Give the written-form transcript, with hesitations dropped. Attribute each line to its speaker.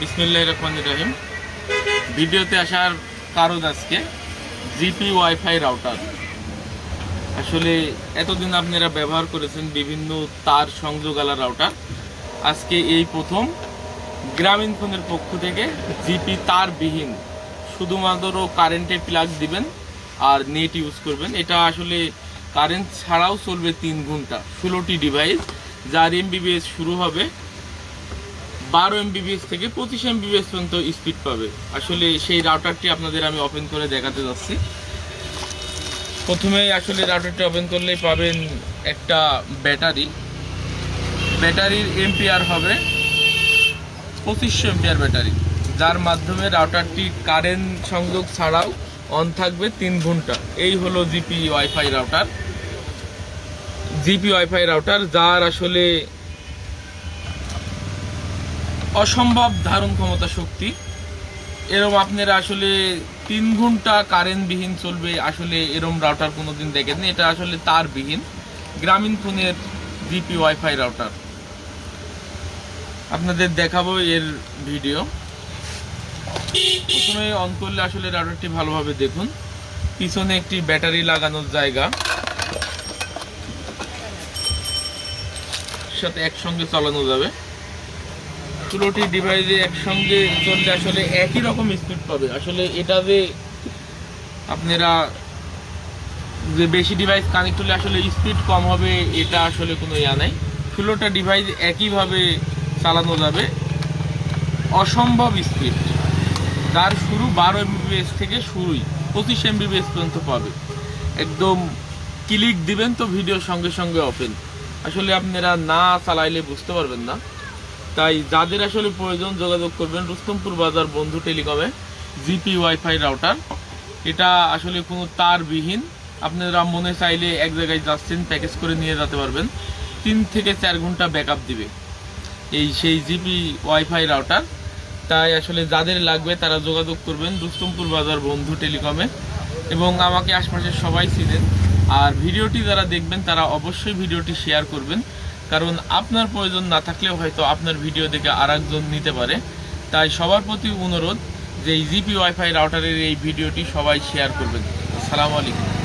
Speaker 1: বিসমিল্লাহির রহমানির রহিম। ভিডিওতে আসার কারণ আজকে জিপি ওয়াইফাই রাউটার। আসলে এতদিন আপনারা ব্যবহার করেছেন বিভিন্ন তার সংযোগওয়ালা রাউটার। আজকে এই প্রথম গ্রামীণ ফোনের পক্ষ থেকে জিপি তারবিহীন শুধুমাত্র কারেন্টে প্লাগ দিবেন আর নেট ইউজ করবেন। এটা আসলে কারেন্ট ছাড়াও চলবে 3 ঘন্টা। 16টি ডিভাইস, যার এমবিবিএস শুরু হবে 12 এমবিবিএস থেকে 25 এমবিবিএস পর্যন্ত স্পিড পাবে। আসলে সেই রাউটারটি আপনাদের আমি ওপেন করে দেখাতে যাচ্ছি। প্রথমেই আসলে রাউটারটি ওপেন করলেই পাবেন একটা ব্যাটারির এম্পিয়ার হবে 2500 এম্পিয়ার ব্যাটারি, যার মাধ্যমে রাউটারটি কারেন্ট সংযোগ ছাড়াও অন থাকবে 3 ঘন্টা। এই হলো জিপি ওয়াইফাই রাউটার, যার আসলে অসম্ভব ধারণ ক্ষমতা শক্তি। এরম আপনারা আসলে 3 ঘন্টা কারেন্টবিহীন চলবে, আসলে এরম রাউটার কোনোদিন দেখেননি। এটা আসলে তারবিহীন গ্রামীণ ফোনের জিপি ওয়াইফাই রাউটার। আপনাদের দেখাবো এর ভিডিও। প্রথমে অন করলে আসলে রাউটারটি ভালোভাবে দেখুন। পিছনে একটি ব্যাটারি লাগানোর জায়গা, সাথে একসঙ্গে চালানো যাবে। 16টি ডিভাইসে একসঙ্গে চললে আসলে একই রকম স্পিড পাবে। আসলে এটা যে আপনারা যে বেশি ডিভাইস কানেক্ট হলে আসলে স্পিড কম হবে, এটা আসলে কোনো ইয়া নাই। 16টা ডিভাইস একইভাবে চালানো যাবে, অসম্ভব স্পিড। যার শুরু 12 এমবিবিএস থেকে শুরুই 25 এমবিবিএস পর্যন্ত পাবে। একদম ক্লিক দিবেন তো ভিডিওর সঙ্গে সঙ্গে ওপেন। আসলে আপনারা না চালাইলে বুঝতে পারবেন না। তাই যাদের আসলে প্রয়োজন যোগাযোগ করবেন রুস্তমপুর বাজার বন্ধু টেলিকমে জিপি ওয়াইফাই রাউটার। এটা আসলে কোনো তারবিহীন, আপনারা মনে চাইলে এক জায়গায় যাচ্ছেন প্যাকেজ করে নিয়ে যেতে পারবেন। 3 থেকে 4 ঘন্টা ব্যাকআপ দিবে সেই জিপি ওয়াইফাই রাউটার। তাই আসলে যাদের লাগবে তারা যোগাযোগ করবেন রুস্তমপুর বাজার বন্ধু টেলিকমে। এবং আমাকে আশপাশের সবাই চিনেন। আর ভিডিওটি যারা দেখবেন তারা অবশ্যই ভিডিওটি শেয়ার করবেন, কারণ আপনার প্রয়োজন না থাকলেও হয়তো আপনার ভিডিও দেখে আরেকজন নিতে পারে। তাই সবার প্রতি অনুরোধ যে এই জিপি ওয়াইফাই রাউটারের এই ভিডিওটি সবাই শেয়ার করবেন। আসসালামু আলাইকুম।